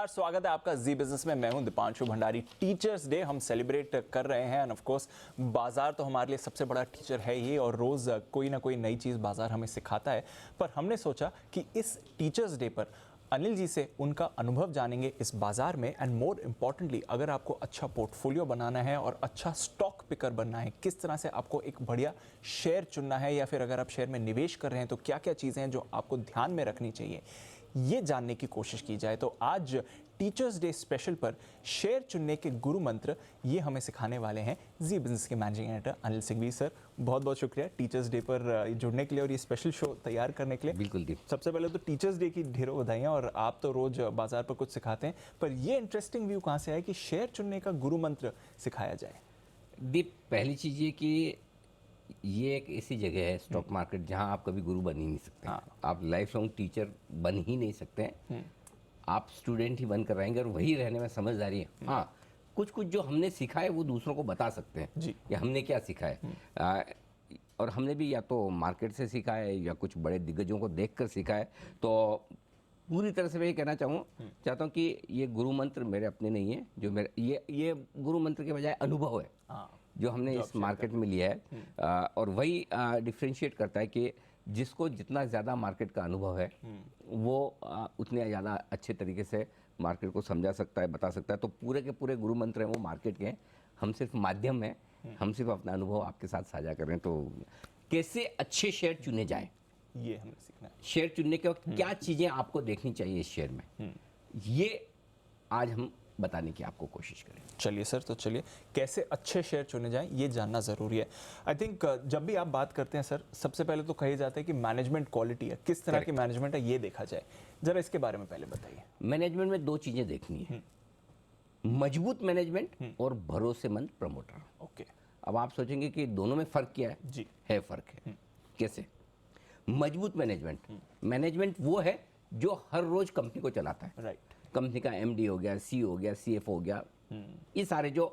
नमस्कार, स्वागत है आपका जी बिजनेस में। मैं हूं दीपांशु भंडारी। टीचर्स डे हम सेलिब्रेट कर रहे हैं एंड ऑफ कोर्स बाजार तो हमारे लिए सबसे बड़ा टीचर है ही और रोज़ कोई ना कोई नई चीज़ बाजार हमें सिखाता है। पर हमने सोचा कि इस टीचर्स डे पर अनिल जी से उनका अनुभव जानेंगे इस बाजार में एंड मोर इम्पॉर्टेंटली अगर आपको अच्छा पोर्टफोलियो बनाना है और अच्छा स्टॉक पिकर बनना है, किस तरह से आपको एक बढ़िया शेयर चुनना है या फिर अगर आप शेयर में निवेश कर रहे हैं तो क्या क्या चीज़ें हैं जो आपको ध्यान में रखनी चाहिए, ये जानने की कोशिश की जाए। तो आज टीचर्स डे स्पेशल पर शेयर चुनने के गुरु मंत्र ये हमें सिखाने वाले हैं जी बिजनेस के managing editor Anil Singhvi sir. बहुत बहुत शुक्रिया टीचर्स डे पर जुड़ने के लिए और ये स्पेशल शो तैयार करने के लिए। बिल्कुल दी। सबसे पहले तो टीचर्स डे की ढेरों बधाइयाँ। और आप तो रोज बाजार पर कुछ सिखाते हैं, पर ये इंटरेस्टिंग व्यू कहाँ से आया कि शेयर चुनने का गुरु मंत्र सिखाया जाए? दीप, पहली चीज़ ये कि ये एक ऐसी जगह है स्टॉक मार्केट जहां आप कभी गुरु बन ही नहीं सकते। आप लाइफ लॉन्ग टीचर बन ही नहीं सकते हैं। आप स्टूडेंट ही बनकर रहेंगे और वही रहने में समझदारी है। हाँ, कुछ कुछ जो हमने सीखा है वो दूसरों को बता सकते हैं जी। कि हमने क्या सीखा है। और हमने भी या तो मार्केट से सीखा है या कुछ बड़े दिग्गजों को देखकर सीखा है। तो पूरी तरह से मैं ये कहना चाहता हूँ कि ये गुरु मंत्र मेरे अपने नहीं है। जो मेरे ये गुरु मंत्र के बजाय अनुभव है जो हमने इस मार्केट में लिया है। और वही डिफ्रेंशिएट करता है कि जिसको जितना ज़्यादा मार्केट का अनुभव है वो उतने ज़्यादा अच्छे तरीके से मार्केट को समझा सकता है, बता सकता है। तो पूरे के पूरे गुरु मंत्र हैं वो मार्केट के हैं, हम सिर्फ माध्यम हैं, हम सिर्फ अपना अनुभव आपके साथ साझा कर रहे हैं। तो कैसे अच्छे शेयर चुने जाएं, ये हमें सीखना है। शेयर चुनने के वक्त क्या चीज़ें आपको देखनी चाहिए इस शेयर में, ये आज हम बताने की आपको कोशिश करें। चलिए सर, तो चलिए कैसे अच्छे शेयर चुने जाएं ये जानना ज़रूरी है। आई थिंक जब भी आप बात करते हैं सर, सबसे पहले तो कही जाता है कि मैनेजमेंट क्वालिटी है, किस तरह की मैनेजमेंट है ये देखा जाए। जरा इसके बारे में पहले बताइए। मैनेजमेंट में दो चीज़ें देखनी है, मजबूत मैनेजमेंट और भरोसेमंद प्रमोटर। ओके। अब आप सोचेंगे कि दोनों में फ़र्क क्या है? जी है फ़र्क है। कैसे? मजबूत मैनेजमेंट वो है जो हर रोज कंपनी को चलाता है। राइट। कंपनी का एमडी हो गया, सी हो गया, सीएफओ हो गया, ये सारे जो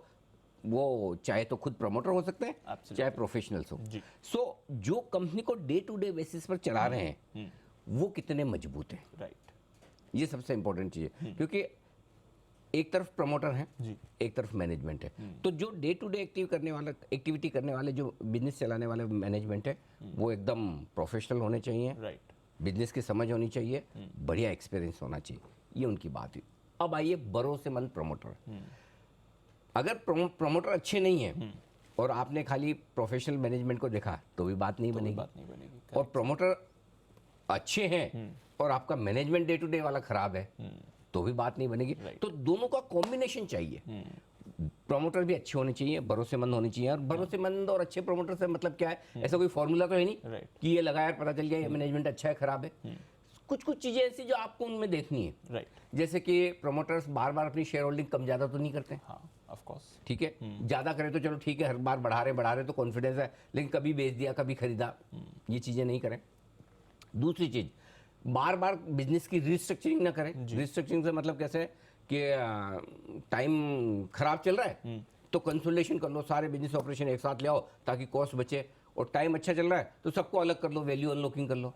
वो चाहे तो खुद प्रमोटर हो सकते हैं, चाहे प्रोफेशनल्स हो। सो जो कंपनी को डे टू डे बेसिस पर चला रहे हैं वो कितने मजबूत हैं। राइट। ये सबसे इंपॉर्टेंट चीज़ है, क्योंकि एक तरफ प्रमोटर है, एक तरफ मैनेजमेंट है। तो जो डे टू डे एक्टिविटी करने वाले जो बिजनेस चलाने वाले मैनेजमेंट है वो एकदम प्रोफेशनल होने चाहिए। राइट। बिजनेस की समझ होनी चाहिए, बढ़िया एक्सपीरियंस होना चाहिए। ये उनकी बात हुई। अब आइए भरोसेमंद प्रमोटर। अगर प्रमोटर अच्छे नहीं है और आपने खाली प्रोफेशनल मैनेजमेंट को देखा तो भी बात नहीं बनेगी। और प्रमोटर अच्छे हैं और आपका मैनेजमेंट डे टू डे वाला खराब है तो भी बात नहीं बनेगी। तो दोनों का कॉम्बिनेशन चाहिए। प्रमोटर भी अच्छे होने चाहिए, भरोसेमंद होने चाहिए। और भरोसेमंद और अच्छे प्रमोटर से मतलब क्या है? ऐसा कोई फॉर्मूला तो है नहीं कि ये लगाया पता चल गया ये मैनेजमेंट अच्छा है खराब है। कुछ कुछ चीजें ऐसी जो आपको उनमें देखनी है। राइट। जैसे कि प्रमोटर्स बार बार अपनी शेयर होल्डिंग कम ज्यादा तो नहीं करते। हाँ, ऑफ कोर्स। ठीक है, ज्यादा करे तो चलो ठीक है, हर बार बढ़ा रहे तो कॉन्फिडेंस है, लेकिन कभी बेच दिया कभी खरीदा, ये चीजें नहीं करें। दूसरी चीज, बार बार बिजनेस की रिस्ट्रक्चरिंग ना करें। रिस्ट्रक्चरिंग से मतलब कैसे कि टाइम खराब चल रहा है तो कंसोलिडेशन कर लो, सारे बिजनेस ऑपरेशन एक साथ ले आओ ताकि कॉस्ट बचे। और टाइम अच्छा चल रहा है तो सबको अलग कर लो, वैल्यू अनलॉकिंग कर लो।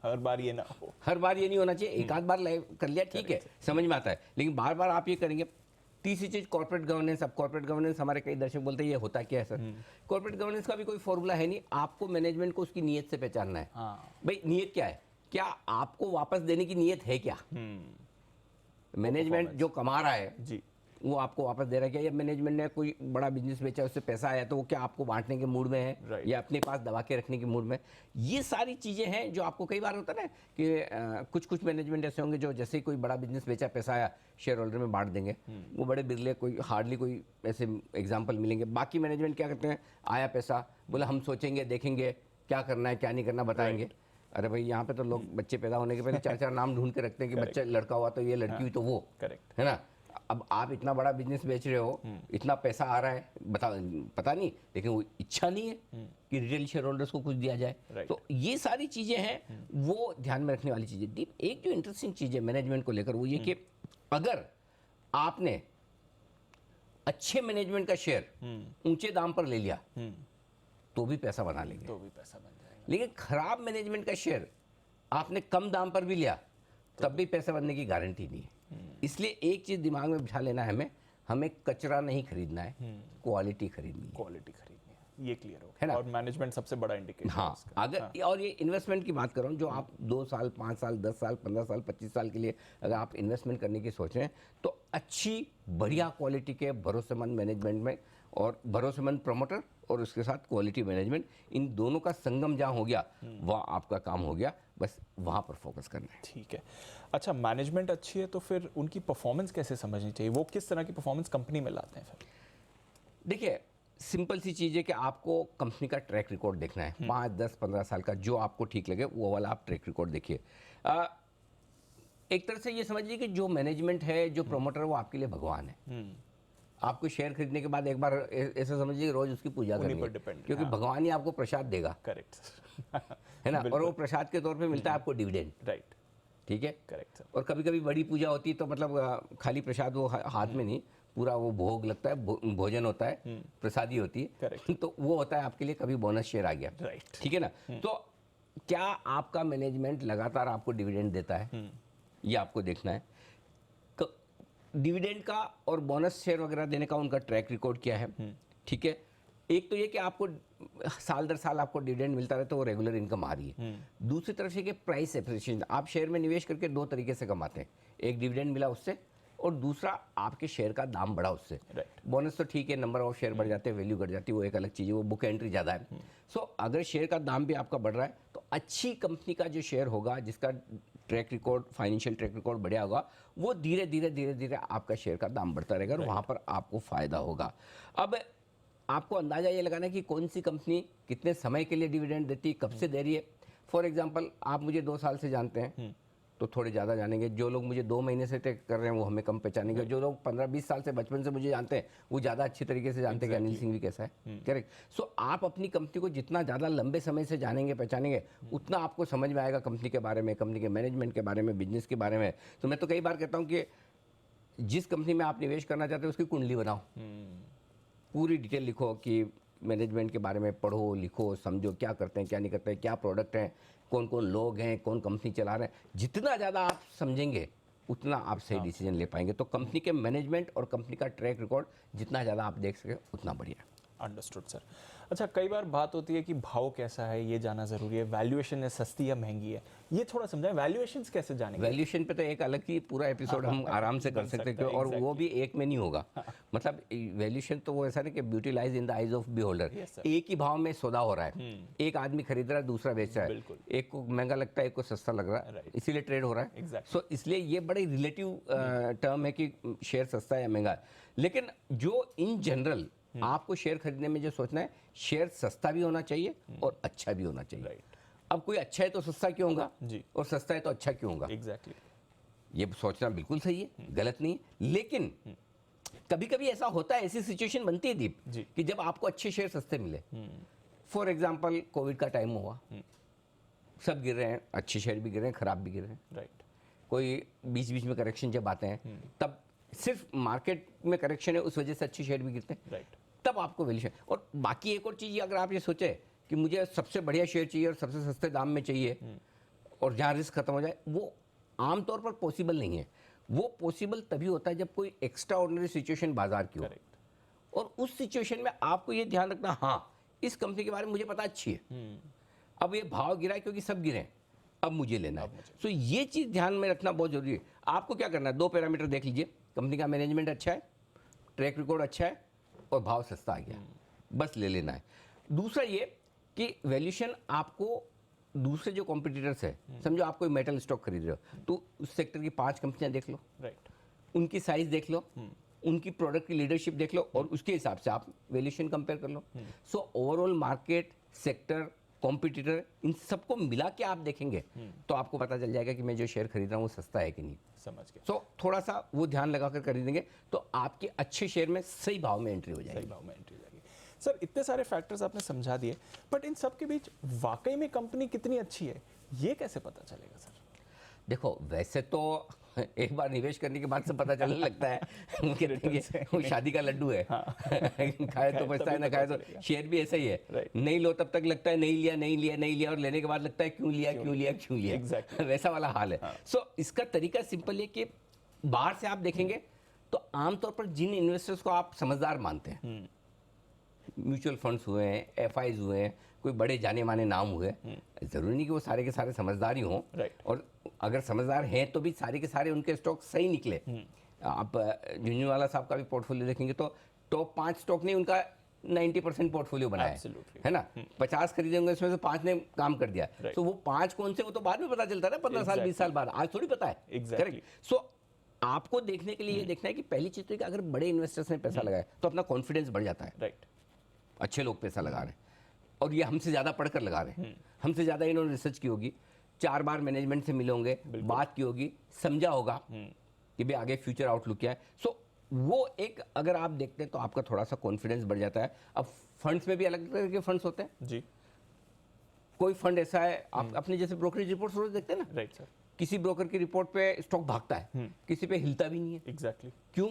हर बार ये ना हो। हर बार ये नहीं होना चाहिए। एक आध बार कर लिया ठीक है, समझ में आता है, लेकिन बार बार आप ये करेंगे। तीसरी चीज कॉर्पोरेट गवर्नेंस। अब कॉर्पोरेट गवर्नेंस हमारे कई दर्शक बोलते हैं ये होता क्या है सर? कॉर्पोरेट गवर्नेंस का भी कोई फॉर्मूला है नहीं। आपको मैनेजमेंट को उसकी नीयत से पहचानना है। भाई नीयत क्या है? क्या आपको वापस देने की नीयत है क्या? मैनेजमेंट जो कमा रहा है जी, वो आपको वापस दे रहा है क्या? या मैनेजमेंट ने कोई बड़ा बिजनेस बेचा, उससे पैसा आया तो वो क्या आपको बांटने के मूड में है या अपने पास दबा के रखने के मूड में? ये सारी चीज़ें हैं जो आपको कई बार होता है ना कि कुछ कुछ मैनेजमेंट ऐसे होंगे जो जैसे ही कोई बड़ा बिजनेस बेचा, पैसा आया, शेयर होल्डर में बांट देंगे। वो बड़े बिरले, कोई हार्डली कोई ऐसे एग्जाम्पल मिलेंगे। बाकी मैनेजमेंट क्या करते हैं? आया पैसा, बोला हम सोचेंगे, देखेंगे क्या करना है क्या नहीं करना, बताएंगे। अरे भाई यहाँ पे तो लोग बच्चे पैदा होने के पहले चार चार नाम ढूंढ के रखते हैं कि बच्चा लड़का हुआ तो ये, लड़की हुई तो वो, करेक्ट है ना? अब आप इतना बड़ा बिजनेस बेच रहे हो, इतना पैसा आ रहा है, पता नहीं, लेकिन वो इच्छा नहीं है कि रिटेल शेयर होल्डर्स को कुछ दिया जाए। तो ये सारी चीजें हैं वो ध्यान में रखने वाली चीजें। दीप, एक जो इंटरेस्टिंग चीज है मैनेजमेंट को लेकर वो ये कि अगर आपने अच्छे मैनेजमेंट का शेयर ऊंचे दाम पर ले लिया तो भी पैसा बना लेंगे, तो भी पैसा बन जाएगा। लेकिन खराब मैनेजमेंट का शेयर आपने कम दाम पर भी लिया तब भी पैसा बनने की गारंटी नहीं है। इसलिए एक चीज़ दिमाग में बिठा लेना है, हमें कचरा नहीं खरीदना है, क्वालिटी खरीदनी है। क्वालिटी खरीदनी है, ये क्लियर हो है ना? और मैनेजमेंट सबसे बड़ा इंडिकेटर हाँ, अगर और ये इन्वेस्टमेंट की बात कर रहा हूँ, जो आप 2 साल 5 साल 10 साल 15 साल 25 साल के लिए अगर आप इन्वेस्टमेंट करने की सोच रहे हैं, तो अच्छी बढ़िया क्वालिटी के भरोसेमंद मैनेजमेंट में और भरोसेमंद प्रमोटर और उसके साथ क्वालिटी मैनेजमेंट, इन दोनों का संगम जहाँ हो गया वह आपका काम हो गया। बस वहाँ पर फोकस करना है। ठीक है। अच्छा, मैनेजमेंट अच्छी है तो फिर उनकी परफॉर्मेंस कैसे समझनी चाहिए? वो किस तरह की परफॉर्मेंस कंपनी में लाते हैं फिर? देखिए, सिंपल सी चीज़ है कि आपको कंपनी का ट्रैक रिकॉर्ड देखना है, 5 10 15 साल का, जो आपको ठीक लगे वो वाला आप ट्रैक रिकॉर्ड देखिए। एक तरह से ये समझिए कि जो मैनेजमेंट है, जो प्रमोटर है, वो आपके लिए भगवान है। आपको शेयर खरीदने के बाद एक बार ऐसा समझिए रोज उसकी पूजा करनी है, क्योंकि भगवान ही आपको प्रसाद देगा। करेक्ट है ना? और वो प्रसाद के तौर पे मिलता है आपको डिविडेंड। राइट, ठीक है, करेक्ट सर। और कभी कभी बड़ी पूजा होती है तो मतलब खाली प्रसाद वो हाथ में नहीं, पूरा वो भोग लगता है, भोजन होता है, प्रसादी होती है, तो वो होता है आपके लिए कभी बोनस शेयर आ गया। राइट, ठीक है ना? तो क्या आपका मैनेजमेंट लगातार आपको डिविडेंड देता है, ये आपको देखना है। डिविडेंड का और बोनस शेयर वगैरह देने का उनका ट्रैक रिकॉर्ड क्या है। ठीक है, एक तो ये कि आपको साल दर साल आपको डिविडेंड मिलता रहे तो वो रेगुलर इनकम आ रही है। दूसरी तरफ से कि प्राइस एप्रिसिएशन, आप शेयर में निवेश करके 2 तरीके से कमाते हैं, एक डिविडेंड मिला उससे और दूसरा आपके शेयर का दाम बढ़ा उससे। बोनस तो ठीक है, नंबर ऑफ शेयर बढ़ जाते हैं, वैल्यू घट जाती है, वो एक अलग चीज़ है, वो बुक एंट्री ज़्यादा है। सो अगर शेयर का दाम भी आपका बढ़ रहा है तो अच्छी कंपनी का जो शेयर होगा, जिसका track record, financial track record बढ़िया होगा, वो धीरे धीरे आपका शेयर का दाम बढ़ता रहेगा और वहाँ पर आपको फ़ायदा होगा। अब आपको अंदाज़ा ये लगाना है कि कौन सी कंपनी कितने समय के लिए डिविडेंड देती है, कब से दे रही है। फॉर एग्जांपल, आप मुझे 2 साल से जानते हैं तो थोड़े ज़्यादा जानेंगे, जो लोग मुझे 2 महीने से ट्रैक कर रहे हैं वो हमें कम पहचानेंगे, जो लोग 15-20 साल से बचपन से मुझे जानते हैं वो ज़्यादा अच्छी तरीके से जानते हैं कि अनिल सिंह भी कैसा है। करेक्ट। सो आप अपनी कंपनी को जितना ज़्यादा लंबे समय से जानेंगे पहचानेंगे, उतना आपको समझ में आएगा कंपनी के बारे में, कंपनी के मैनेजमेंट के बारे में, बिजनेस के बारे में। तो मैं तो कई बार कहता हूँ कि जिस कंपनी में आप निवेश करना चाहते हो उसकी कुंडली बनाओ, पूरी डिटेल लिखो कि मैनेजमेंट के बारे में पढ़ो, लिखो, समझो क्या करते हैं, क्या नहीं करते हैं, क्या प्रोडक्ट हैं, कौन कौन लोग हैं, कौन कंपनी चला रहे हैं। जितना ज़्यादा आप समझेंगे उतना आप सही डिसीजन ले पाएंगे। तो कंपनी के मैनेजमेंट और कंपनी का ट्रैक रिकॉर्ड जितना ज़्यादा आप देख सके उतना बढ़िया। Understood sir. अच्छा, कई बार बात होती है कि भाव कैसा है ये जानना ज़रूरी है, वैल्यूएशन है सस्ती या महंगी है, ये थोड़ा समझाएं, वैल्यूएशंस कैसे जानेंगे? वैल्यूएशन पे तो एक अलग ही पूरा एपिसोड हम आराम से कर सकते हैं, और वो भी एक में नहीं होगा। मतलब वैल्यूएशन तो वो ऐसा नहीं कि beauty lies in the eyes of beholder. एक ही भाव में सौदा हो रहा है, एक आदमी खरीद रहा है, दूसरा बेच रहा है, एक को महंगा लगता है, एक को सस्ता लग रहा है, इसीलिए ट्रेड हो रहा है। सो इसलिए ये बड़ी रिलेटिव टर्म है कि शेयर सस्ता है या महंगा है। लेकिन जो इन जनरल आपको शेयर खरीदने में जो सोचना है, शेयर सस्ता भी होना चाहिए और अच्छा भी होना चाहिए। अब कोई अच्छा है तो सस्ता क्यों होगा और सस्ता है तो अच्छा क्यों होगा? एग्जैक्टली, ये सोचना बिल्कुल सही है, गलत नहीं है। लेकिन कभी कभी ऐसा होता है, ऐसी सिचुएशन बनती है दीप कि जब आपको अच्छे शेयर सस्ते मिले। फॉर एग्जाम्पल, कोविड का टाइम हुआ, सब गिर रहे हैं, अच्छे शेयर भी गिर रहे हैं, खराब भी गिर रहे हैं। राइट। कोई बीच बीच में करेक्शन जब आते हैं, तब सिर्फ मार्केट में करेक्शन है उस वजह से अच्छे शेयर भी गिरते हैं। राइट। तब आपको वैल्यूएशन। और बाकी एक और चीज़, अगर आप ये सोचे कि मुझे सबसे बढ़िया शेयर चाहिए और सबसे सस्ते दाम में चाहिए और जहाँ रिस्क खत्म हो जाए, वो आमतौर पर पॉसिबल नहीं है। वो पॉसिबल तभी होता है जब कोई एक्स्ट्रा ऑर्डिनरी सिचुएशन बाजार की हो। और उस सिचुएशन में आपको ये ध्यान रखना, हाँ इस कंपनी के बारे में मुझे पता अच्छी है, अब ये भाव गिरा है क्योंकि सब गिरे हैं, अब मुझे लेना है। सो ये चीज़ ध्यान में रखना बहुत जरूरी है। आपको क्या करना है, 2 पैरामीटर देख लीजिए, कंपनी का मैनेजमेंट अच्छा है, ट्रैक रिकॉर्ड अच्छा है और भाव सस्ता आ गया, बस ले लेना है। दूसरा ये कि वैल्यूएशन आपको दूसरे जो कॉम्पिटिटर्स है, समझो आप कोई मेटल स्टॉक खरीद रहे हो तो उस सेक्टर की 5 कंपनियां देख लो, राइट, उनकी साइज देख लो, उनकी प्रोडक्ट की लीडरशिप देख लो और उसके हिसाब से आप वैल्यूएशन कंपेयर कर लो। So overall market, sector, competitor, इन सबको मिला के आप देखेंगे तो आपको पता चल जाएगा कि मैं जो शेयर खरीद रहा हूँ वो सस्ता है कि नहीं। समझ गया। सो थोड़ा सा वो ध्यान लगाकर खरीदेंगे तो आपके अच्छे शेयर में सही भाव में एंट्री हो जाएगी। सही भाव में एंट्री हो जाएगी। सर, इतने सारे फैक्टर्स आपने समझा दिए, बट इन सब के बीच वाकई में कंपनी कितनी अच्छी है ये कैसे पता चलेगा सर? देखो, वैसे तो एक बार निवेश करने के बाद से पता चलने लगता है कि वो शादी का लड्डू है, खाए तो बचता है, ना खाए तो। शेयर भी ऐसा ही है, नहीं लो तब तक लगता है नहीं लिया नहीं लिया नहीं लिया, और लेने के बाद लगता है क्यों लिया क्यों लिया क्यों लिया। वैसा वाला हाल है। सो इसका तरीका सिंपल है कि बाहर से आप देखेंगे तो आमतौर पर जिन इन्वेस्टर्स को आप समझदार मानते हैं, म्यूचुअल फंड्स हुए हैं, एफआईज हुए हैं, कोई बड़े जाने माने नाम हुए, जरूरी नहीं कि वो सारे के सारे समझदार ही हों। Right. और अगर समझदार हैं तो भी सारे के सारे उनके स्टॉक सही निकले। आप झुंझुनवाला साहब का भी पोर्टफोलियो देखेंगे तो टॉप 5 स्टॉक ने उनका 90% पोर्टफोलियो बनाया है। Absolutely. है ना? 50 खरीदे होंगे, उसमें से 5 ने काम कर दिया। Right. तो वो 5 कौन से, वो तो बाद में पता चलता है ना, 15 साल 20 साल बाद, आज थोड़ी पता है। Exactly. Correct? So, आपको देखने के लिए ये देखना है कि पहली चीज तो है कि अगर बड़े इन्वेस्टर्स ने पैसा लगाया तो अपना कॉन्फिडेंस बढ़ जाता है। राइट। अच्छे लोग पैसा लगा रहे हैं और ये हमसे ज़्यादा पढ़कर लगा रहे हैं, हमसे ज़्यादा इन्होंने रिसर्च की होगी, 4 बार मैनेजमेंट से मिले होंगे, बात की होगी, समझा होगा कि भाई आगे फ्यूचर आउटलुक क्या है। सो वो एक अगर आप देखते हैं तो आपका थोड़ा सा कॉन्फिडेंस बढ़ जाता है। अब फंड्स में भी अलग तरह के फंड्स होते हैं। जी। कोई फंड ऐसा है, आप अपने जैसे ब्रोकरेज रिपोर्ट रोज देखते हैं ना, राइट सर। किसी ब्रोकर की रिपोर्ट पे स्टॉक भागता है, किसी पे हिलता भी नहीं है। एग्जैक्टली। क्यों?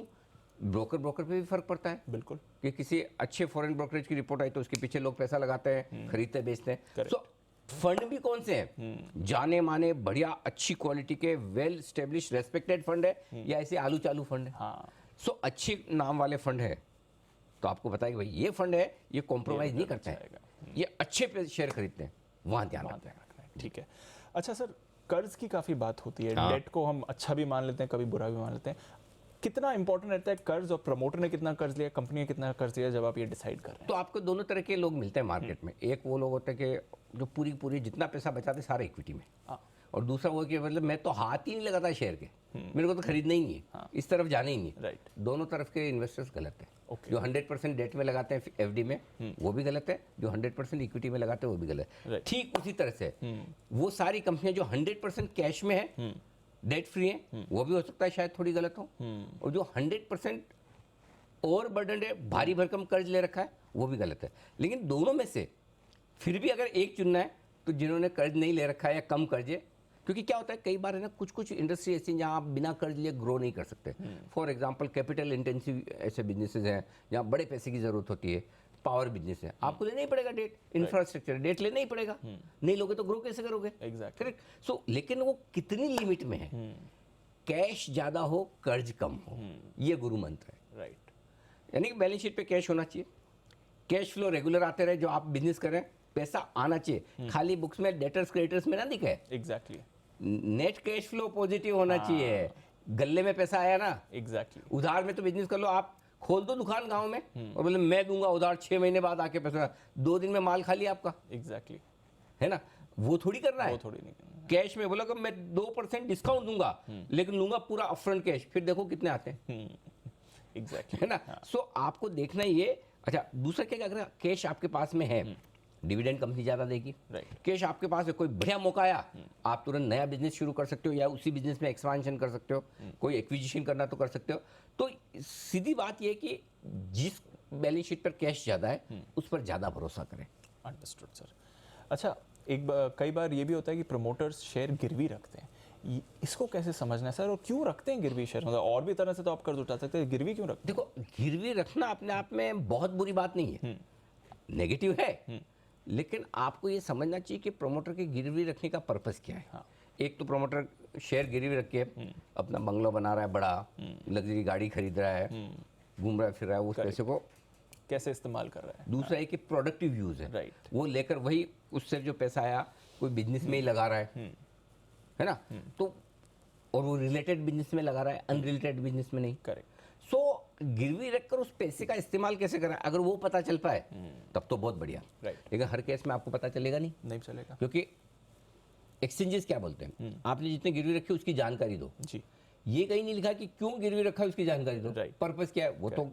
ब्रोकर पे भी फर्क पड़ता है बिल्कुल। कि किसी अच्छे फॉरेन ब्रोकरेज की रिपोर्ट आई तो उसके पीछे लोग पैसा लगाते हैं, खरीदते बेचते हैं। Correct. सो फंड भी कौन से हैं? जाने माने बढ़िया अच्छी क्वालिटी के वेल स्टेब्लिश रेस्पेक्टेड फंड है या ऐसे आलू चालू फंड है? हाँ। सो अच्छे नाम वाले फंड है तो आपको पता है कि भाई ये फंड है, ये कॉम्प्रोमाइज नहीं करते हैं, ये अच्छे पे शेयर खरीदते हैं, वहां ध्यान रखते हैं। रखना है। ठीक है। अच्छा सर, कर्ज की काफ़ी बात होती है। हाँ। डेट को हम अच्छा भी मान लेते हैं, कभी बुरा भी मान लेते हैं। कितना इंपॉर्टेंट रहता है कर्ज, और प्रमोटर ने कितना कर्ज लिया, कंपनी ने कितना कर्ज लिया, जब आप ये डिसाइड कर रहे हैं? तो आपको दोनों तरह के लोग मिलते हैं मार्केट में। एक वो लोग होते हैं कि जो पूरी जितना पैसा बचाते सारे इक्विटी में, हाँ। और दूसरा वो कि मतलब मैं तो हाथ ही नहीं लगाता शेयर के, मेरे को तो खरीदना ही नहीं है, इस तरफ जाना ही नहीं है। राइट। दोनों तरफ के इन्वेस्टर्स गलत है। Okay. जो 100% डेट में लगाते हैं एफडी में, वो भी गलत है। जो 100% इक्विटी में लगाते हैं वो भी गलत है। Right. ठीक उसी तरह से वो सारी कंपनियां जो 100% कैश में है, डेट फ्री है, वो भी हो सकता है शायद थोड़ी गलत हो। और जो 100% ओवर बर्डन है, भारी भरकम कर्ज ले रखा है, वो भी गलत है। लेकिन दोनों में से फिर भी अगर एक चुनना है तो जिन्होंने कर्ज नहीं ले रखा है या कम कर्ज है, क्योंकि क्या होता है कई बार है ना, कुछ इंडस्ट्री ऐसी हैं जहाँ आप बिना कर्ज लिए ग्रो नहीं कर सकते। फॉर एग्जांपल कैपिटल इंटेंसिव ऐसे बिजनेसेस हैं जहाँ बड़े पैसे की जरूरत होती है। पावर बिजनेस है, आपको लेना ही पड़ेगा डेट, इंफ्रास्ट्रक्चर डेट लेना ही पड़ेगा, नहीं लोगे तो ग्रो कैसे करोगे? Exactly. करेक्ट। सो लेकिन वो कितनी लिमिट में है, कैश ज़्यादा हो कर्ज कम हो, ये गुरु मंत्र है। राइट। यानी कि बैलेंस शीट पे कैश होना चाहिए, कैश फ्लो रेगुलर आते रहे, जो आप बिजनेस कर रहे हैं पैसा आना चाहिए, खाली बुक्स में डेटर्स क्रेडिटर्स में ना दिखे। Exactly. Net cash flow positive होना चाहिए, गल्ले में पैसा आया ना। एग्जैक्टली। उधार में तो बिजनेस कर लो, आप खोल दो दुकान गांव में और बोले मैं दूंगा उधार, 6 महीने बाद आके पैसा, 2 दिन में माल खाली आपका, एग्जैक्टली। है ना? वो थोड़ी करना है। वो थोड़ी नहीं करना। कैश में बोला कि मैं 2% डिस्काउंट दूंगा, लेकिन लूंगा पूरा अपफ्रंट कैश, फिर देखो कितने आते हैं। एग्जैक्टली। है ना? सो आपको देखना ये। अच्छा, दूसरा क्या, अगर कैश आपके पास में है, डिविडेंड कंपनी ज्यादा देगी। राइट। कैश आपके पास है, कोई बढ़िया मौका आया, आप तुरंत नया बिजनेस शुरू कर सकते हो या उसी बिजनेस में एक्सपांशन कर सकते हो, कोई एक्विजिशन करना तो कर सकते हो। तो सीधी बात यह है कि जिस बैलेंस शीट पर कैश ज्यादा है उस पर ज्यादा भरोसा करें। Understood sir. अच्छा, कई बार ये भी होता है कि प्रमोटर्स शेयर गिरवी रखते हैं, इसको कैसे समझना है सर, और क्यों रखते हैं गिरवी शेयर? मतलब और भी तरह से तो आप कर्ज उठा सकते हैं, गिरवी क्यों रखते देखो, गिरवी रखना अपने आप में बहुत बुरी बात नहीं है, नेगेटिव है, लेकिन आपको ये समझना चाहिए कि प्रमोटर के गिरवी रखने का पर्पस क्या है। हाँ। एक तो प्रमोटर शेयर गिरवी रख के अपना बंगलो बना रहा है, बड़ा लग्जरी गाड़ी खरीद रहा है, घूम रहा है फिर रहा है, उस पैसे को कैसे इस्तेमाल कर रहा है? दूसरा है कि प्रोडक्टिव यूज है। Right. वो लेकर वही उससे जो पैसा आया कोई बिजनेस में ही लगा रहा है ना? तो और वो रिलेटेड बिजनेस में लगा रहा है, अनरिलेटेड बिजनेस में नहीं। करेक्ट। सो गिरवी रखकर उस पैसे का इस्तेमाल कैसे करें, अगर वो पता चल पाए तब तो बहुत बढ़िया। राइट। लेकिन हर केस में आपको पता चलेगा नहीं चलेगा। क्योंकि एक्सचेंजेस क्या बोलते हैं, आपने जितने गिरवी रखे उसकी जानकारी दो। जी। ये कहीं नहीं लिखा कि क्यों गिरवी रखा है उसकी जानकारी दो। Right. पर्पस क्या है वो तो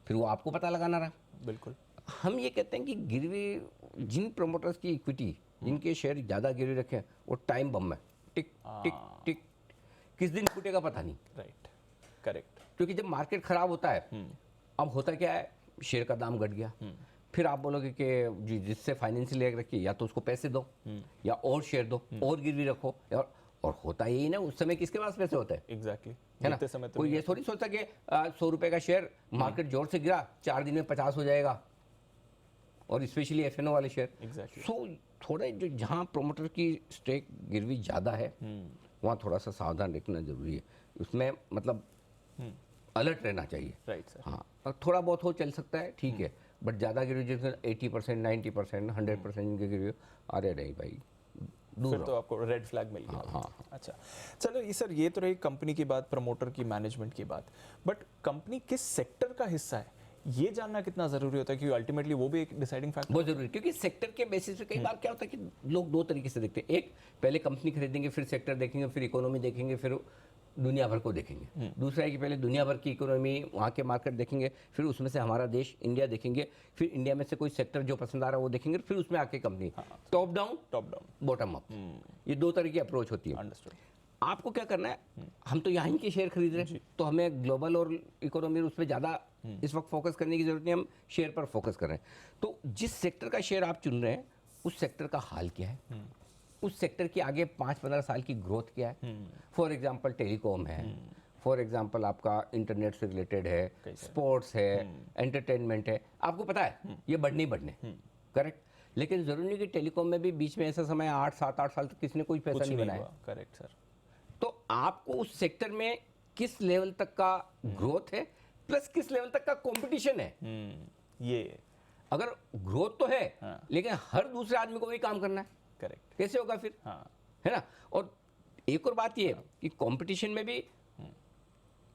फिर वो आपको पता लगाना रहा। बिल्कुल। हम ये कहते हैं कि गिरवी, जिन प्रमोटर्स की इक्विटी, जिनके शेयर ज़्यादा गिरवी रखे हैं, वो टाइम बम है, टिक टिक टिक, किस दिन फूटेगा पता नहीं। राइट। करेक्ट। क्योंकि जब मार्केट खराब होता है, अब होता क्या है, शेयर का दाम घट गया, फिर आप बोलोगे कि जी जिससे फाइनेंशियल लेकर रखिए, या तो उसको पैसे दो या और शेयर दो और गिरवी रखो, और होता यही ना, उस समय किसके पास पैसे होते हैं? एग्जैक्टली। है ना? समय तो कोई ये थोड़ी सोचता कि 100 रुपए का शेयर मार्केट जोर से गिरा, 4 दिन में 50 हो जाएगा, और स्पेशली एफएनओ वाले शेयर। एग्जैक्टली। सो थोड़ा जो जहाँ प्रोमोटर की स्टेक गिरवी ज़्यादा है वहाँ थोड़ा सा सावधान रखना जरूरी है। उसमें मतलब अलर्ट रहना चाहिए। Right sir. हाँ, और थोड़ा बहुत हो चल सकता है, ठीक है, बट ज़्यादा गिर जैसे 80%, 90%, 100% के गिर, अरे नहीं भाई, दूर फिर रहो। तो आपको रेड फ्लैग मिल गया। हाँ, हाँ। अच्छा, चलो ये सर, ये तो रही कंपनी की बात, प्रमोटर की, मैनेजमेंट की बात, बट कंपनी किस सेक्टर का हिस्सा है ये जानना कितना जरूरी होता है, क्योंकि अल्टीमेटली वो भी एक डिसाइडिंग फैक्टर। बहुत जरूरी है, क्योंकि सेक्टर के बेसिस पे कई बार क्या होता है कि लोग दो तरीके से देखते हैं। एक, पहले कंपनी खरीदेंगे, फिर सेक्टर देखेंगे, फिर इकोनॉमी देखेंगे, फिर दुनिया भर को देखेंगे। दूसरा है कि पहले दुनिया भर की इकोनॉमी, वहाँ के मार्केट देखेंगे, फिर उसमें से हमारा देश इंडिया देखेंगे, फिर इंडिया में से कोई सेक्टर जो पसंद आ रहा है वो देखेंगे, फिर उसमें आके company. Top down, top down, bottom up, ये दो तरह की अप्रोच होती है। अंडरस्टूड। आपको क्या करना है, हम तो यहाँ के शेयर खरीद रहे हैं, तो हमें ग्लोबल और इकोनॉमी उस पर ज़्यादा इस वक्त फोकस करने की जरूरत नहीं, हम शेयर पर फोकस कर रहे हैं। तो जिस सेक्टर का शेयर आप चुन रहे हैं, उस सेक्टर का हाल क्या है, उस सेक्टर की आगे 5-15 साल की ग्रोथ क्या है। फॉर एग्जांपल टेलीकॉम है, फॉर एग्जांपल आपका इंटरनेट से रिलेटेड है, स्पोर्ट्स है, एंटरटेनमेंट है, आपको पता है ये बढ़ने ही बढ़ने, करेक्ट। लेकिन जरूरी नहीं कि टेलीकॉम में भी बीच में ऐसा समय 7-8 साल तक किसी ने कोई पैसा नहीं बनाया। Correct sir. तो आपको उस सेक्टर में किस लेवल तक का ग्रोथ है, प्लस किस लेवल तक का कंपटीशन है। ये अगर ग्रोथ तो है, हाँ। लेकिन हर दूसरे आदमी को वही काम करना है, करेक्ट। कैसे होगा फिर, हाँ, है ना। और एक और बात ये है कि कंपटीशन में भी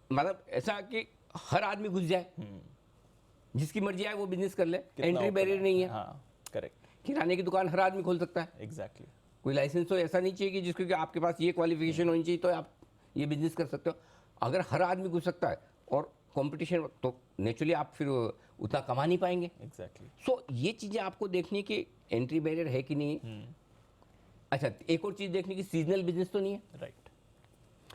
मतलब ऐसा कि हर आदमी घुस जाए, जिसकी मर्जी आए वो बिजनेस कर ले, कितना एंट्री open बैरियर है। नहीं है। हाँ, करेक्ट, किराने की दुकान हर आदमी खोल सकता है, एग्जैक्टली। कोई लाइसेंस तो ऐसा नहीं चाहिए कि जिसको कि आपके पास ये क्वालिफिकेशन होनी चाहिए तो आप ये बिजनेस कर सकते हो। अगर हर आदमी घुस सकता है और कंपटीशन, तो नेचुरली आप फिर उतना कमा नहीं पाएंगे। एग्जैक्टली। सो ये चीज़ें आपको देखनी है कि एंट्री बैरियर है कि नहीं। अच्छा, एक और चीज़ देखनी कि सीजनल बिजनेस तो नहीं है। राइट,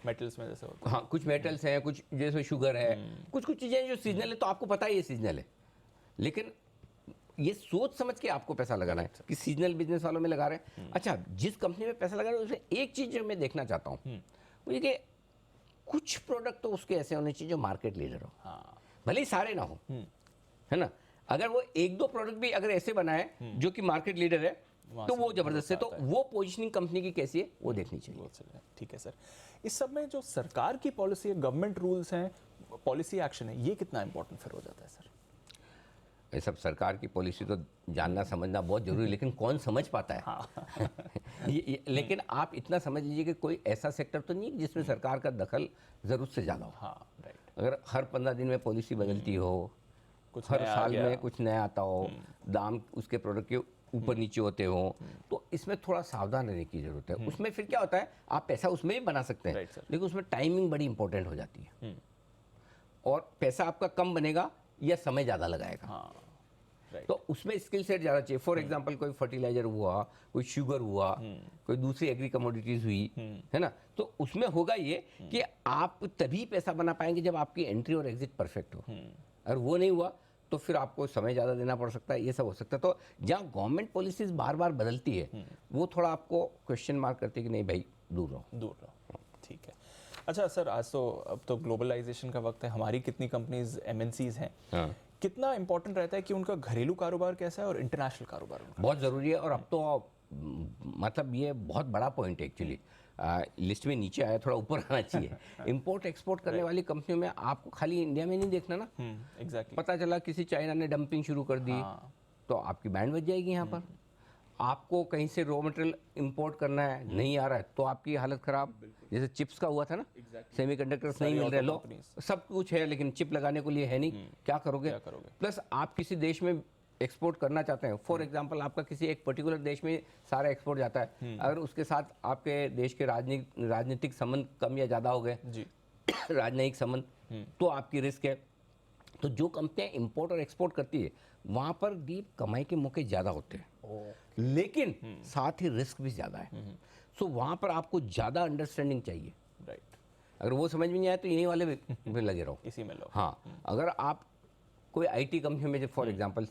मेटल्स में जैसे होता हाँ, कुछ मेटल्स हैं, कुछ जैसे शुगर है, कुछ कुछ चीज़ें जो सीजनल है, तो आपको पता है ये सीजनल है, लेकिन ये सोच समझ के आपको पैसा लगाना है कि सीजनल बिजनेस वालों में लगा रहे हैं। अच्छा, जिस कंपनी में पैसा लगा रहे हैं उसमें एक चीज़ जो मैं देखना चाहता हूँ वो ये कि कुछ प्रोडक्ट तो उसके ऐसे होने चाहिए जो मार्केट लीडर हो, हाँ, भले ही सारे ना हो, है ना। अगर वो एक दो प्रोडक्ट भी अगर ऐसे बनाए जो कि मार्केट लीडर है, वहाँ तो से वो जबरदस्त है। तो आता है। वो पोजीशनिंग कंपनी की कैसी है वो देखनी चाहिए। वो चल रहा है। ठीक है सर, इस सब में जो सरकार की पॉलिसी है, गवर्नमेंट रूल्स हैं, पॉलिसी एक्शन है, ये कितना इंपॉर्टेंट फिर हो जाता है सर? ये सब सरकार की पॉलिसी तो जानना समझना बहुत जरूरी है, लेकिन कौन समझ पाता है। हाँ। लेकिन आप इतना समझ लीजिए कि कोई ऐसा सेक्टर तो नहीं है जिसमें सरकार का दखल जरूरत से ज़्यादा हो। हाँ, राइट। अगर हर 15 दिन में पॉलिसी बदलती हो, कुछ हर नया आ साल गया। में कुछ नया आता हो, दाम उसके प्रोडक्ट के ऊपर नीचे होते हो, तो इसमें थोड़ा सावधान रहने की जरूरत है। उसमें फिर क्या होता है, आप पैसा उसमें भी बना सकते हैं, राइट सर। लेकिन उसमें टाइमिंग बड़ी इंपॉर्टेंट हो जाती है। और पैसा आपका कम बनेगा या समय ज़्यादा लगाएगा, हाँ, राइट। तो उसमें स्किल सेट ज़्यादा चाहिए। फॉर एग्जांपल कोई फर्टिलाइजर हुआ, कोई शुगर हुआ, कोई दूसरी एग्री कमोडिटीज़ हुई, है ना, तो उसमें होगा ये कि आप तभी पैसा बना पाएंगे जब आपकी एंट्री और एग्जिट परफेक्ट हो। अगर वो नहीं हुआ तो फिर आपको समय ज़्यादा देना पड़ सकता है, ये सब हो सकता है। तो जहाँ गवर्नमेंट पॉलिसीज़ बार बार बदलती है, वो थोड़ा आपको क्वेश्चन मार्क करती है कि नहीं भाई दूर रहो। दूर रहो, ठीक है। अच्छा सर, आज तो अब तो ग्लोबलाइजेशन का वक्त है, हमारी कितनी कंपनीज एमएनसीज हैं, हाँ, कितना इंपॉर्टेंट रहता है कि उनका घरेलू कारोबार कैसा है और इंटरनेशनल कारोबार उनका? बहुत ज़रूरी है। और अब तो मतलब ये बहुत बड़ा पॉइंट है एक्चुअली, लिस्ट में नीचे आया, थोड़ा ऊपर आना चाहिए। इंपोर्ट एक्सपोर्ट करने वाली कंपनियों में आपको खाली इंडिया में नहीं देखना ना। एग्जैक्टली। पता चला किसी चाइना ने डंपिंग शुरू कर दी, हाँ। तो आपकी बैंड बच जाएगी यहाँ पर। आपको कहीं से रॉ मटेरियल इंपोर्ट करना है, नहीं आ रहा है, तो आपकी हालत खराब। जैसे चिप्स का हुआ था ना, सेमीकंडक्टर्स नहीं मिल रहे, लो सब कुछ है लेकिन चिप लगाने के लिए है नहीं, क्या करोगे? क्या करोगे? प्लस आप किसी देश में एक्सपोर्ट करना चाहते हैं, फॉर एग्जांपल आपका किसी एक पर्टिकुलर देश में सारा एक्सपोर्ट जाता है, अगर उसके साथ आपके देश के राजनीतिक संबंध कम या ज़्यादा हो गए, जी, राजनयिक संबंध, तो आपकी रिस्क है। तो जो कंपनियां इंपोर्ट और एक्सपोर्ट करती है वहाँ पर भी कमाई के मौके ज़्यादा होते हैं, लेकिन साथ ही रिस्क भी ज़्यादा है। सो वहाँ पर आपको ज़्यादा अंडरस्टैंडिंग चाहिए। राइट। अगर वो समझ में नहीं आए तो यहीं वाले में लगे रहो। इसी में लो। हाँ, अगर आप कोई आईटी कंपनी में, फॉर एग्जांपल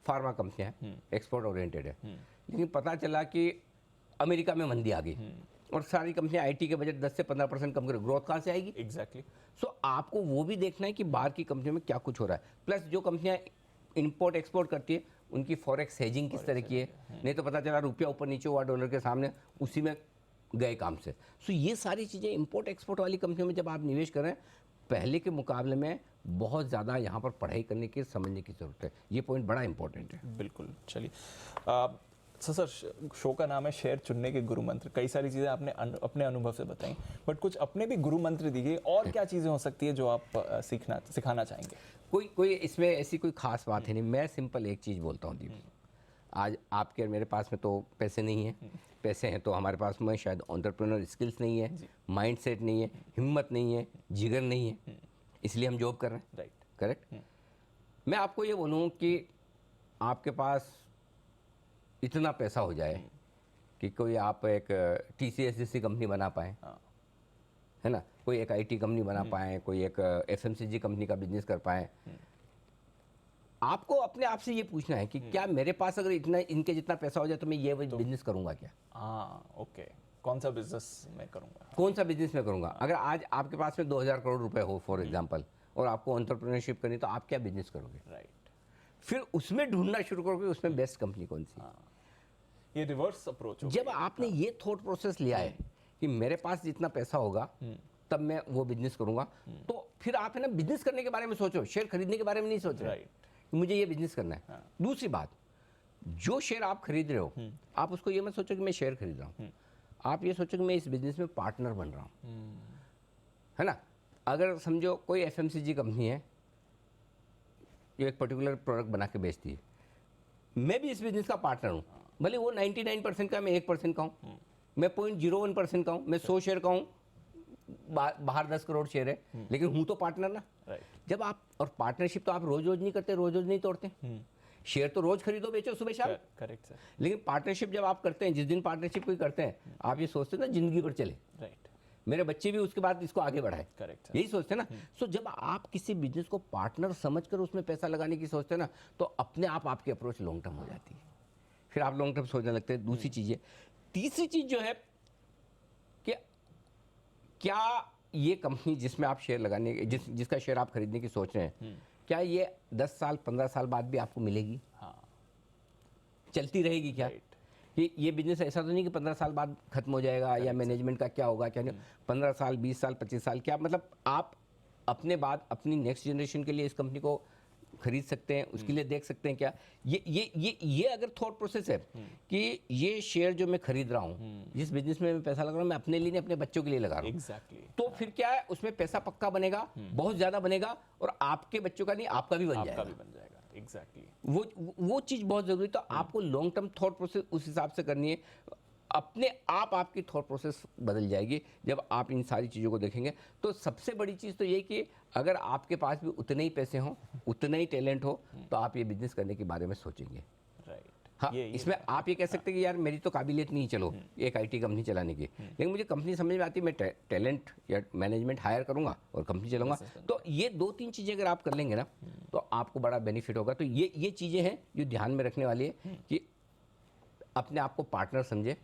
फार्मा कंपनियां हैं, एक्सपोर्ट ओरिएंटेड है, लेकिन पता चला कि अमेरिका में मंदी आ गई और सारी कंपनियां आईटी के बजट 10 से 15% कम कर, ग्रोथ कहाँ से आएगी? एग्जैक्टली। सो आपको वो भी देखना है कि बाहर की कंपनियों में क्या कुछ हो रहा है। प्लस जो कंपनियां इंपोर्ट एक्सपोर्ट करती है उनकी फॉरेक्स हेजिंग किस तरह की है, नहीं तो पता चला रुपया ऊपर नीचे हुआ डॉलर के सामने, उसी में गए काम से। सो ये सारी चीज़ें इंपोर्ट एक्सपोर्ट वाली कंपनियों में जब आप निवेश करें, पहले के मुकाबले में बहुत ज़्यादा यहाँ पर पढ़ाई करने की, समझने की ज़रूरत है। ये पॉइंट बड़ा इंपॉर्टेंट है। बिल्कुल। चलिए सर, शो का नाम है शेयर चुनने के गुरु मंत्र। कई सारी चीज़ें आपने अपने अनुभव से बताई, बट कुछ अपने भी गुरु मंत्र दीजिए। और क्या चीज़ें हो सकती है जो आप सिखाना चाहेंगे? कोई इसमें ऐसी कोई खास बात है नहीं। मैं सिंपल एक चीज़ बोलता हूँ दीप, आज आपके और मेरे पास में तो पैसे नहीं है, पैसे हैं तो हमारे पास में शायद एंटरप्रेन्योर स्किल्स नहीं है, माइंडसेट नहीं है, हिम्मत नहीं है, जिगर नहीं है, इसलिए हम जॉब कर रहे हैं। राइट। करेक्ट। मैं आपको ये बोलूँ कि आपके पास इतना पैसा हो जाए कि कोई आप एक TCS जैसी कंपनी बना पाए, है ना, कोई एक IT कंपनी बना पाए, कोई एक FMCG कंपनी का बिजनेस कर पाए। आपको अपने आप से ये पूछना है कि क्या मेरे पास अगर इतना इनके जितना पैसा हो जाए तो मैं ये बिजनेस करूंगा क्या? ओके। कौन सा बिजनेस मैं करूंगा? कौन सा बिजनेस मैं करूंगा? अगर आज आपके पास में 2000 करोड़ रुपए हो फॉर एग्जांपल, और आपको एंटरप्रेन्योरशिप करनी, तो आप क्या बिजनेस करोगे? राइट। फिर उसमें ढूंढना शुरू करोगे उसमें बेस्ट कंपनी कौन सी। ये रिवर्स अप्रोच हो जब आपने ये थॉट प्रोसेस लिया है कि मेरे पास जितना पैसा होगा तब मैं वो बिजनेस करूंगा, तो फिर आप है ना बिजनेस करने के बारे में सोचो, शेयर खरीदने के बारे में नहीं सोच रहे। राइट। मुझे ये बिजनेस करना है। दूसरी बात, जो शेयर आप खरीद रहे हो, आप उसको ये मत सोचो कि मैं शेयर खरीद रहा हूँ, आप ये सोचो कि मैं इस बिजनेस में पार्टनर बन रहा हूँ, है ना। अगर समझो कोई FMCG कंपनी है जो एक पर्टिकुलर प्रोडक्ट बना के बेचती है, मैं भी इस बिजनेस का पार्टनर हूँ, भले वो 99% का, मैं 1% का हूँ, मैं 0.01% का हूँ, मैं 100 शेयर का हूँ, बाहर 10 करोड़ शेयर है, लेकिन हूँ तो पार्टनर ना। राइट। जब आप, और पार्टनरशिप तो आप रोज रोज नहीं करते, रोज रोज नहीं तोड़ते। शेयर तो रोज खरीदो बेचो सुबह शाम। Correct sir. लेकिन पार्टनरशिप जब आप करते हैं, जिस दिन पार्टनरशिप कोई करते हैं, आप ये सोचते हैं ना जिंदगी भर चले, राइट। मेरे बच्चे भी उसके बाद इसको आगे बढ़ाए, करेक्ट सर। यही सोचते हैं ना। सो जब आप किसी बिजनेस को पार्टनर समझकर उसमें पैसा लगाने की सोचते हैं ना, तो अपने आप आपकी अप्रोच लॉन्ग टर्म हो जाती है, फिर आप लॉन्ग टर्म सोचने लगते हैं। दूसरी चीज़ है, तीसरी चीज़ जो है कि क्या ये कंपनी जिसमें आप शेयर लगाने, जिसका शेयर आप खरीदने की सोच रहे हैं, क्या ये 10 साल 15 साल बाद भी आपको मिलेगी? चलती रहेगी क्या? राइट। कि ये बिजनेस ऐसा तो नहीं कि 15 साल बाद खत्म हो जाएगा, या मैनेजमेंट का क्या होगा क्या नहीं। 15 साल 20 साल 25 साल, क्या मतलब आप अपने बाद अपनी नेक्स्ट जनरेशन के लिए इस कंपनी को खरीद सकते हैं, उसके लिए देख सकते हैं क्या? ये अगर थॉट प्रोसेस है कि ये शेयर जो मैं खरीद रहा हूँ, जिस बिजनेस में मैं पैसा लगा रहा हूँ, मैं अपने लिए नहीं अपने बच्चों के लिए लगा रहा हूँ। एग्जैक्टली। तो फिर क्या है, उसमें पैसा पक्का बनेगा, बहुत ज्यादा बनेगा, और आपके बच्चों का नहीं आपका भी बन जाएगा। एग्जैक्टली। वो चीज बहुत जरूरी। तो आपको लॉन्ग टर्म थॉट प्रोसेस उस हिसाब से करनी है। अपने आप आपकी थॉट प्रोसेस बदल जाएगी जब आप इन सारी चीज़ों को देखेंगे। तो सबसे बड़ी चीज़ तो ये कि अगर आपके पास भी उतने ही पैसे हों, उतना ही टैलेंट हो, तो आप ये बिजनेस करने के बारे में सोचेंगे। राइट। हाँ, इसमें आप ये कह सकते हैं कि यार मेरी तो काबिलियत नहीं, चलो एक IT कंपनी चलाने की, लेकिन मुझे कंपनी समझ में आती है, मैं टैलेंट या मैनेजमेंट हायर करूंगा और कंपनी चलाऊंगा। तो ये 2-3 चीज़ें अगर आप कर लेंगे ना, तो आपको बड़ा बेनिफिट होगा। तो ये चीज़ें हैं जो ध्यान में रखने वाली है कि अपने आप को पार्टनर समझे,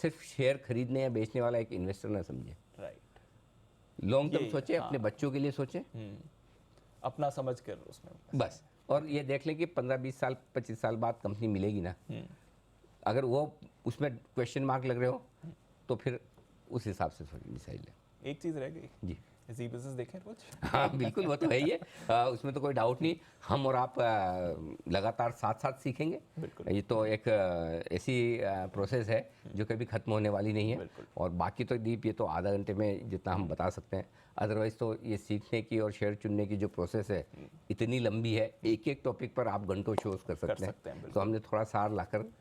सिर्फ शेयर खरीदने या बेचने वाला एक इन्वेस्टर ना समझे। राइट। लॉन्ग टर्म सोचे, अपने बच्चों के लिए सोचे, अपना समझ कर उसमें बस। और ये देख लें कि 15-20 साल 25 साल बाद कंपनी मिलेगी ना, अगर वो उसमें क्वेश्चन मार्क लग रहे हो, तो फिर उस हिसाब से डिसाइड लें। एक चीज़ रह गई जी, जी बिजनेस देखें रोज। हाँ बिल्कुल, वो तो है ही है, उसमें तो कोई डाउट नहीं। हम और आप लगातार साथ साथ सीखेंगे। ये तो एक ऐसी प्रोसेस है जो कभी खत्म होने वाली नहीं है। और बाकी तो दीप, ये तो आधा घंटे में जितना हम बता सकते हैं, अदरवाइज तो ये सीखने की और शेयर चुनने की जो प्रोसेस है इतनी लंबी है, एक एक टॉपिक पर आप घंटों शोज कर सकते हैं। तो हमने थोड़ा सार लाकर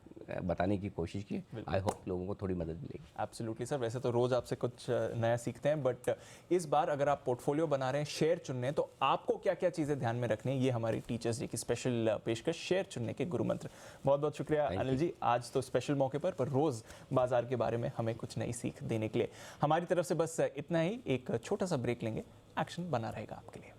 बताने की कोशिश की। आई होप लोगों को थोड़ी मदद मिलेगी। एब्सोल्युटली सर, वैसे तो रोज आपसे कुछ नया सीखते हैं, बट इस बार अगर आप पोर्टफोलियो बना रहे हैं, शेयर चुनने हैं, तो आपको क्या क्या चीज़ें ध्यान में रखनी है, ये हमारी टीचर्स डे की स्पेशल पेशकश, शेयर चुनने के गुरु मंत्र। बहुत बहुत शुक्रिया अनिल जी, आज तो स्पेशल मौके पर रोज बाजार के बारे में हमें कुछ नई सीख देने के लिए। हमारी तरफ से बस इतना ही, एक छोटा सा ब्रेक लेंगे, एक्शन बना रहेगा आपके लिए।